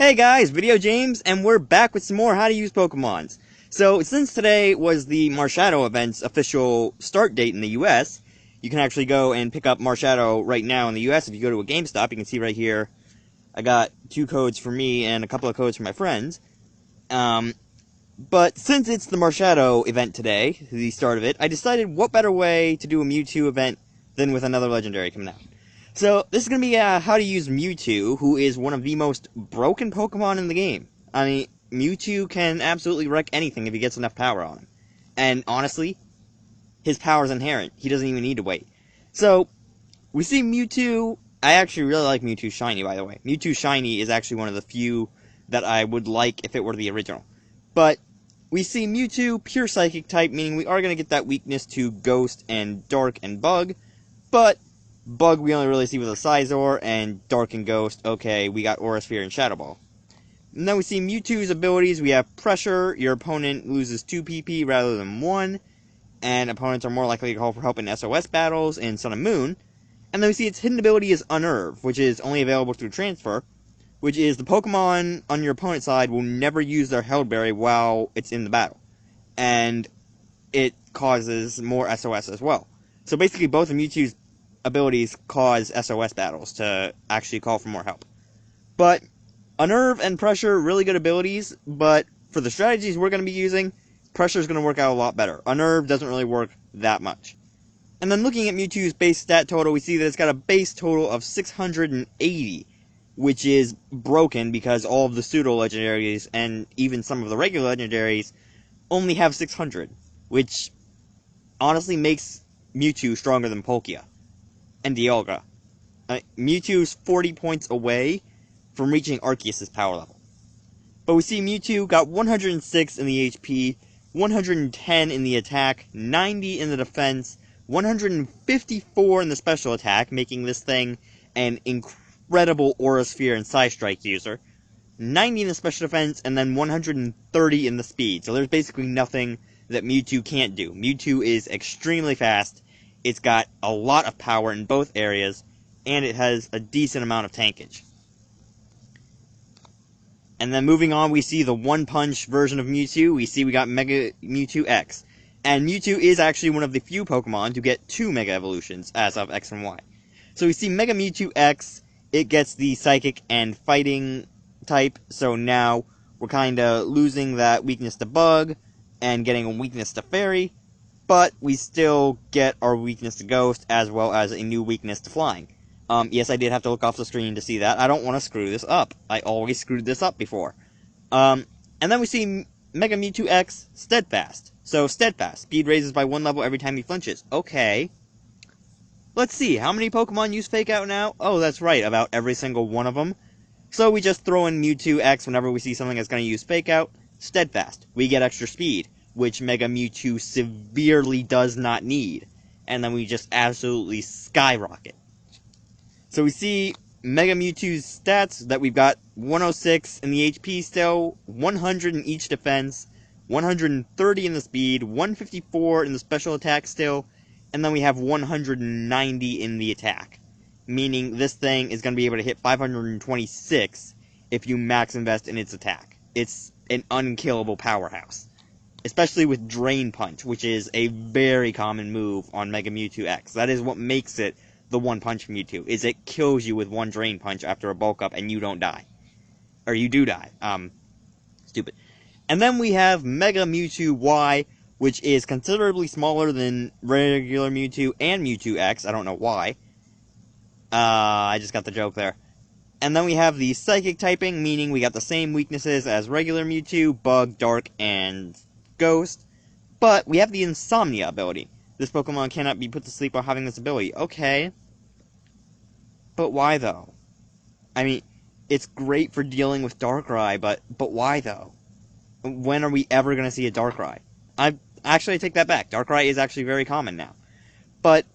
Hey guys, VideoJames, and we're back with some more how to use Pokemons. So, since today was the Marshadow event's official start date in the US, you can actually go and pick up Marshadow right now in the US. If you go to a GameStop, you can see right here, I got 2 codes for me and a couple of codes for my friends. But since it's the Marshadow event today, the start of it, I decided what better way to do a Mewtwo event than with another legendary coming out. So, this is going to be how to use Mewtwo, who is one of the most broken Pokemon in the game. I mean, Mewtwo can absolutely wreck anything if he gets enough power on him. And honestly, his power is inherent. He doesn't even need to wait. So, we see Mewtwo. I actually really like Mewtwo Shiny, by the way. Mewtwo Shiny is actually one of the few that I would like if it were the original. But, we see Mewtwo, pure Psychic type, meaning we are going to get that weakness to Ghost and Dark and Bug. But Bug we only really see with a Scizor, and Dark and Ghost, okay, we got Aura Sphere and Shadow Ball. And then we see Mewtwo's abilities. We have Pressure, your opponent loses 2 PP rather than 1, and opponents are more likely to call for help in SOS battles in Sun and Moon. And then we see its hidden ability is Unnerve, which is only available through Transfer, which is the Pokemon on your opponent's side will never use their Held Berry while it's in the battle. And it causes more SOS as well. So basically both of Mewtwo's abilities cause SOS battles to actually call for more help. But Unnerve and Pressure, really good abilities, but for the strategies we're going to be using, Pressure is going to work out a lot better. Unnerve doesn't really work that much. And then looking at Mewtwo's base stat total, we see that it's got a base total of 680, which is broken because all of the pseudo-legendaries and even some of the regular legendaries only have 600, which honestly makes Mewtwo stronger than Palkia and Dialga. Mewtwo's 40 points away from reaching Arceus' power level. But we see Mewtwo got 106 in the HP, 110 in the attack, 90 in the defense, 154 in the special attack, making this thing an incredible Aura Sphere and Psystrike user, 90 in the special defense, and then 130 in the speed. So there's basically nothing that Mewtwo can't do. Mewtwo is extremely fast. It's got a lot of power in both areas, and it has a decent amount of tankage. And then moving on, we see the one-punch version of Mewtwo. We got Mega Mewtwo X. And Mewtwo is actually one of the few Pokemon to get 2 Mega Evolutions as of X and Y. So we see Mega Mewtwo X, it gets the Psychic and Fighting type, so now we're kinda losing that weakness to Bug, and getting a weakness to Fairy. But we still get our weakness to Ghost, as well as a new weakness to Flying. Yes, I did have to look off the screen to see that. I don't want to screw this up. I always screwed this up before. And then we see Mega Mewtwo X, Steadfast. So, Steadfast. Speed raises by 1 level every time he flinches. Okay. Let's see, how many Pokemon use Fake Out now? Oh, that's right, about every single one of them. So we just throw in Mewtwo X whenever we see something that's going to use Fake Out. Steadfast. We get extra speed, which Mega Mewtwo severely does not need. And then we just absolutely skyrocket. So we see Mega Mewtwo's stats that we've got 106 in the HP still, 100 in each defense, 130 in the speed, 154 in the special attack still, and then we have 190 in the attack. Meaning this thing is going to be able to hit 526 if you max invest in its attack. It's an unkillable powerhouse. Especially with Drain Punch, which is a very common move on Mega Mewtwo X. That is what makes it the one-punch Mewtwo, is it kills you with one Drain Punch after a bulk up and you don't die. Or you do die. Stupid. And then we have Mega Mewtwo Y, which is considerably smaller than regular Mewtwo and Mewtwo X. I don't know why. I just got the joke there. And then we have the Psychic typing, meaning we got the same weaknesses as regular Mewtwo, Bug, Dark, and Ghost, but we have the Insomnia ability. This Pokemon cannot be put to sleep while having this ability. Okay. But why, though? I mean, it's great for dealing with Darkrai, but why, though? When are we ever going to see a Darkrai? I take that back. Darkrai is actually very common now. But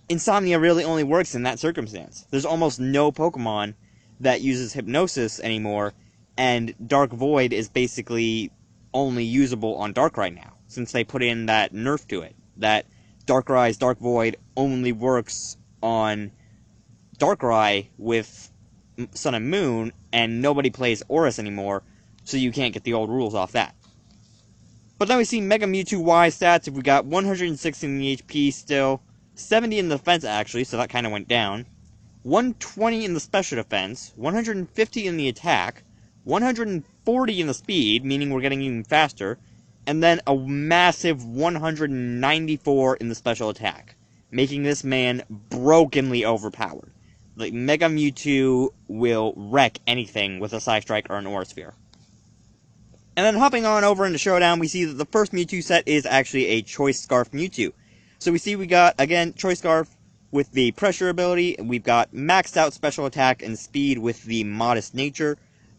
Insomnia really only works in that circumstance. There's almost no Pokemon that uses Hypnosis anymore, and Dark Void is basically only usable on Darkrai now, since they put in that nerf to it, that Darkrai's Dark Void only works on Darkrai with Sun and Moon, and nobody plays Aurus anymore, so you can't get the old rules off that. But then we see Mega Mewtwo Y stats. If we got 160 in the HP still, 70 in the defense actually, so that kind of went down, 120 in the special defense, 150 in the attack, 140 in the speed, meaning we're getting even faster, and then a massive 194 in the special attack, making this man brokenly overpowered. Like, Mega Mewtwo will wreck anything with a Psystrike or an Aura Sphere. And then hopping on over into Showdown, we see that the first Mewtwo set is actually a Choice Scarf Mewtwo. So we see we got, again, Choice Scarf with the Pressure ability, and we've got maxed out Special Attack and Speed with the Modest Nature,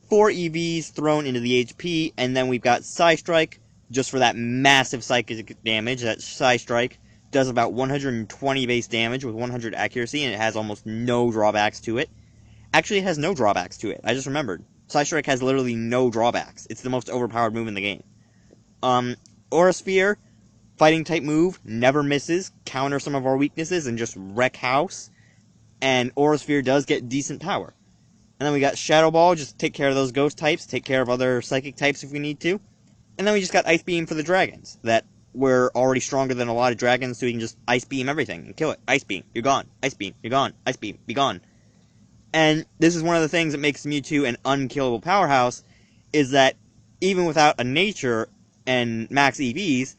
4 EVs thrown into the HP, and then we've got Psystrike, just for that massive psychic damage. That Psystrike does about 120 base damage with 100 accuracy, and it has almost no drawbacks to it. Actually, it has no drawbacks to it. I just remembered. Psystrike has literally no drawbacks. It's the most overpowered move in the game. Aura Sphere, fighting type move, never misses, counter some of our weaknesses, and just wreck house. And Aura Sphere does get decent power. And then we got Shadow Ball, just take care of those ghost types, take care of other psychic types if we need to. And then we just got Ice Beam for the dragons, that we're already stronger than a lot of dragons, so we can just Ice Beam everything and kill it. Ice Beam, you're gone. Ice Beam, you're gone. Ice Beam, be gone. And this is one of the things that makes Mewtwo an unkillable powerhouse, is that even without a nature and max EVs,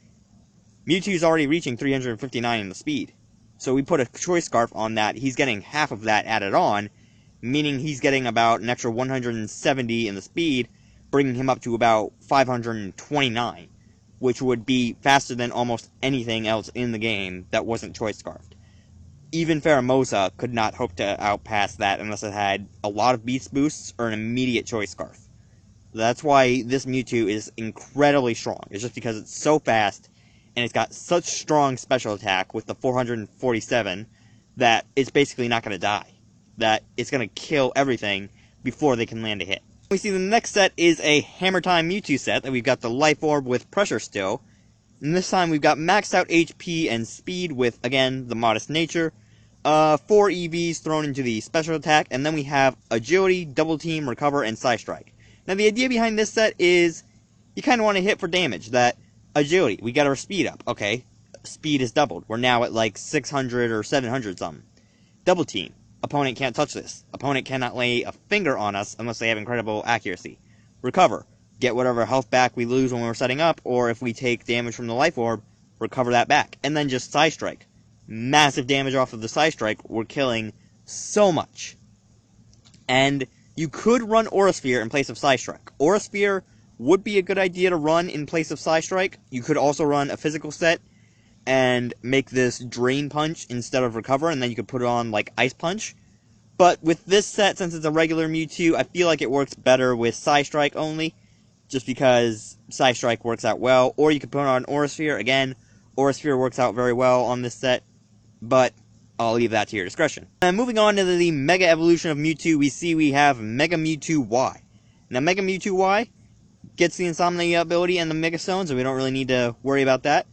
Mewtwo's already reaching 359 in the speed. So we put a Choice Scarf on that, he's getting half of that added on, meaning he's getting about an extra 170 in the speed, bringing him up to about 529, which would be faster than almost anything else in the game that wasn't Choice Scarfed. Even Pheromosa could not hope to outpass that unless it had a lot of Beast Boosts or an immediate Choice Scarf. That's why this Mewtwo is incredibly strong. It's just because it's so fast, and it's got such strong special attack with the 447, that it's basically not going to die. That it's going to kill everything before they can land a hit. We see the next set is a Hammer Time Mewtwo set, that we've got the Life Orb with Pressure still. And this time we've got maxed out HP and speed with, again, the Modest Nature. 4 EVs thrown into the special attack, and then we have Agility, Double Team, Recover, and Psystrike. Now the idea behind this set is, you kind of want to hit for damage. That Agility, we got our speed up, okay, speed is doubled. We're now at like 600 or 700 something. Double Team, opponent can't touch this. Opponent cannot lay a finger on us unless they have incredible accuracy. Recover, get whatever health back we lose when we're setting up, or if we take damage from the Life Orb, recover that back. And then just Psystrike. Massive damage off of the Psystrike, we're killing so much. And you could run Aura Sphere in place of Psystrike. Aura Sphere would be a good idea to run in place of Psystrike. You could also run a physical set and make this Drain Punch instead of Recover, and then you could put it on like Ice Punch. But with this set, since it's a regular Mewtwo, I feel like it works better with Psystrike only, just because Psystrike works out well. Or you could put on Aura Sphere. Again, Aura Sphere works out very well on this set, but I'll leave that to your discretion. And moving on to the Mega Evolution of Mewtwo, we see we have Mega Mewtwo Y. Now, Mega Mewtwo Y gets the Insomnia ability and the Mega Stone, so we don't really need to worry about that.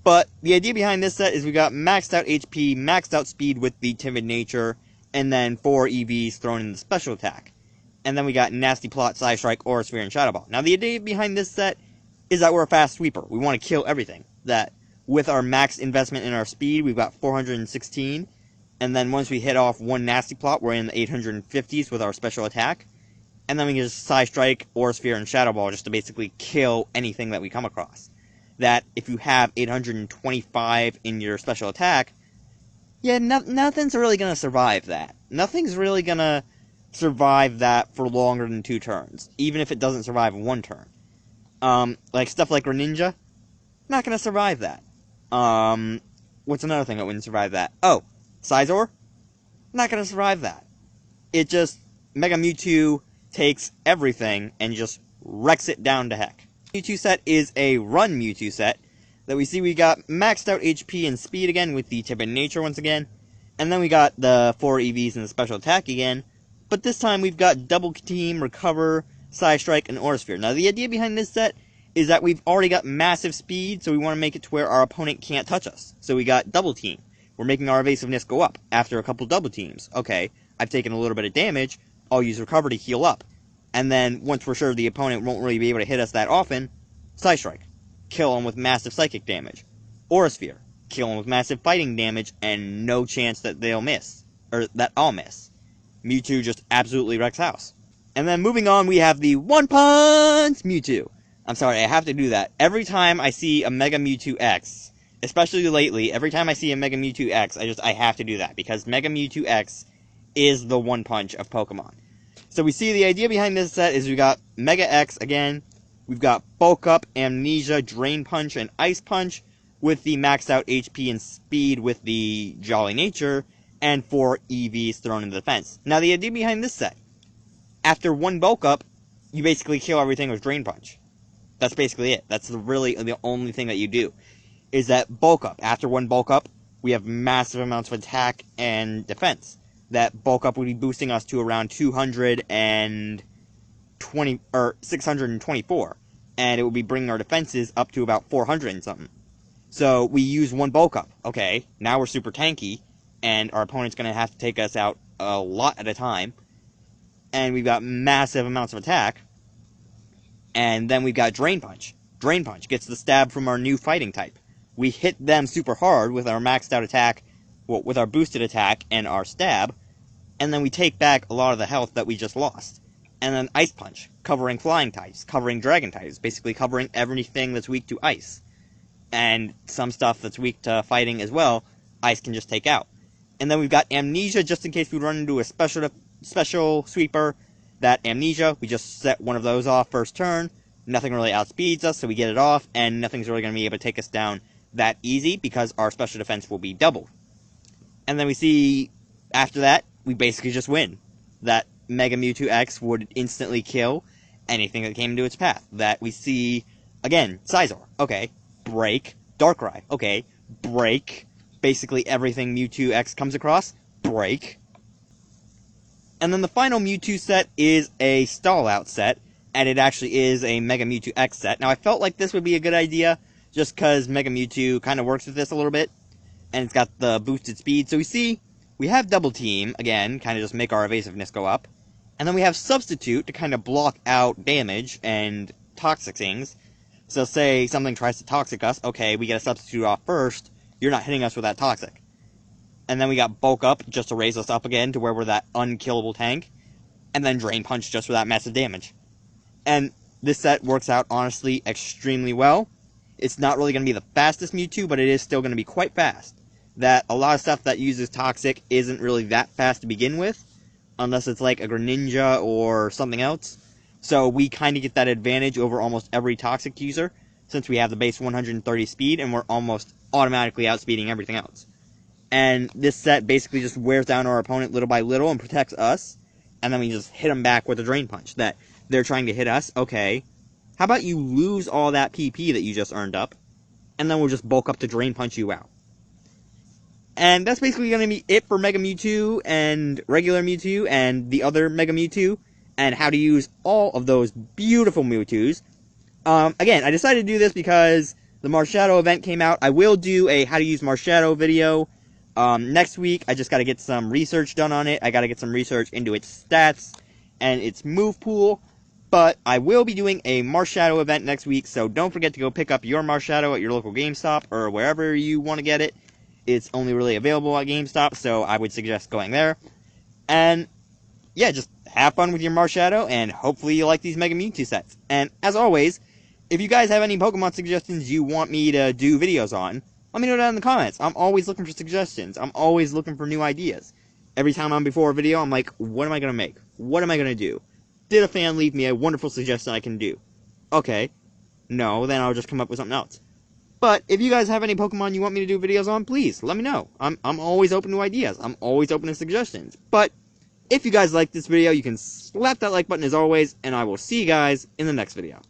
But the idea behind this set is we got maxed out HP, maxed out speed with the Timid Nature, and then 4 EVs thrown in the special attack. And then we got Nasty Plot, Psystrike, Aura Sphere, and Shadow Ball. Now, the idea behind this set is that we're a fast sweeper. We want to kill everything. That with our max investment in our speed, we've got 416. And then once we hit off one Nasty Plot, we're in the 850s with our special attack. And then we can just Psystrike, Aura Sphere, and Shadow Ball just to basically kill anything that we come across. That if you have 825 in your special attack, yeah, nothing's really going to survive that. Nothing's really going to survive that for longer than 2 turns, even if it doesn't survive 1 turn. Like stuff like Greninja, not going to survive that. What's another thing that wouldn't survive that? Oh, Scizor, not going to survive that. It just, Mega Mewtwo takes everything and just wrecks it down to heck. Mewtwo set is a Run Mewtwo set that we see we got maxed out HP and speed again with the Timid Nature once again, and then we got the 4 EVs and the special attack again, but this time we've got Double Team, Recover, Psystrike, and Aura Sphere. Now the idea behind this set is that we've already got massive speed, so we want to make it to where our opponent can't touch us. So we got Double Team. We're making our evasiveness go up after a couple double teams. Okay, I've taken a little bit of damage, I'll use Recover to heal up. And then, once we're sure the opponent won't really be able to hit us that often, Psy Strike. Kill them with massive psychic damage. Aura Sphere. Kill them with massive fighting damage and no chance that they'll miss. Or that I'll miss. Mewtwo just absolutely wrecks house. And then moving on, we have the One Punch Mewtwo. I'm sorry, I have to do that. Every time I see a Mega Mewtwo X, especially lately, every time I see a Mega Mewtwo X, I have to do that. Because Mega Mewtwo X is the One Punch of Pokemon. So we see the idea behind this set is we got Mega X again. We've got Bulk Up, Amnesia, Drain Punch, and Ice Punch, with the maxed out HP and speed with the Jolly Nature, and 4 EVs thrown into defense. Now the idea behind this set, after one Bulk Up, you basically kill everything with Drain Punch. That's basically it. That's really the only thing that you do, is that Bulk Up. After one Bulk Up, we have massive amounts of attack and defense. That Bulk Up would be boosting us to around 220, or 624. And it will be bringing our defenses up to about 400 and something. So we use one Bulk Up. Okay, now we're super tanky, and our opponent's going to have to take us out a lot at a time. And we've got massive amounts of attack. And then we've got Drain Punch. Drain Punch gets the stab from our new fighting type. We hit them super hard with our maxed out attack, well, with our boosted attack and our stab. And then we take back a lot of the health that we just lost. And then Ice Punch, covering flying types, covering dragon types, basically covering everything that's weak to ice. And some stuff that's weak to fighting as well, ice can just take out. And then we've got Amnesia, just in case we run into a special sweeper. That Amnesia, we just set one of those off first turn. Nothing really outspeeds us, so we get it off, and nothing's really going to be able to take us down that easy, because our special defense will be doubled. And then we see, after that, we basically just win. That Mega Mewtwo X would instantly kill anything that came into its path. That we see, again, Scizor, okay, break, Darkrai, okay, break, basically everything Mewtwo X comes across, break. And then the final Mewtwo set is a Stall Out set, and it actually is a Mega Mewtwo X set. Now I felt like this would be a good idea, just because Mega Mewtwo kind of works with this a little bit, and it's got the boosted speed. So we see, we have Double Team, again, kind of just make our evasiveness go up. And then we have Substitute to kind of block out damage and toxic things. So say something tries to toxic us, okay, we get a Substitute off first, you're not hitting us with that toxic. And then we got Bulk Up just to raise us up again to where we're that unkillable tank. And then Drain Punch just for that massive damage. And this set works out, honestly, extremely well. It's not really going to be the fastest Mewtwo, but it is still going to be quite fast. That a lot of stuff that uses Toxic isn't really that fast to begin with, unless it's like a Greninja or something else. So we kind of get that advantage over almost every Toxic user, since we have the base 130 speed, and we're almost automatically outspeeding everything else. And this set basically just wears down our opponent little by little and protects us, and then we just hit them back with a Drain Punch. That they're trying to hit us, okay, how about you lose all that PP that you just earned up, and then we'll just Bulk Up to Drain Punch you out. And that's basically going to be it for Mega Mewtwo and regular Mewtwo and the other Mega Mewtwo, and how to use all of those beautiful Mewtwo's. Again, I decided to do this because the Marshadow event came out. I will do a how to use Marshadow video next week. I just got to get some research done on it. I got to get some research into its stats and its move pool. But I will be doing a Marshadow event next week, so don't forget to go pick up your Marshadow at your local GameStop or wherever you want to get it. It's only really available at GameStop, so I would suggest going there. And yeah, just have fun with your Marshadow, and hopefully you like these Mega Mewtwo sets. And as always, if you guys have any Pokemon suggestions you want me to do videos on, let me know down in the comments. I'm always looking for suggestions. I'm always looking for new ideas. Every time I'm before a video, I'm like, what am I going to make? What am I going to do? Did a fan leave me a wonderful suggestion I can do? Okay. No, then I'll just come up with something else. But if you guys have any Pokemon you want me to do videos on, please let me know. I'm always open to ideas. I'm always open to suggestions. But if you guys like this video, you can slap that like button as always, and I will see you guys in the next video.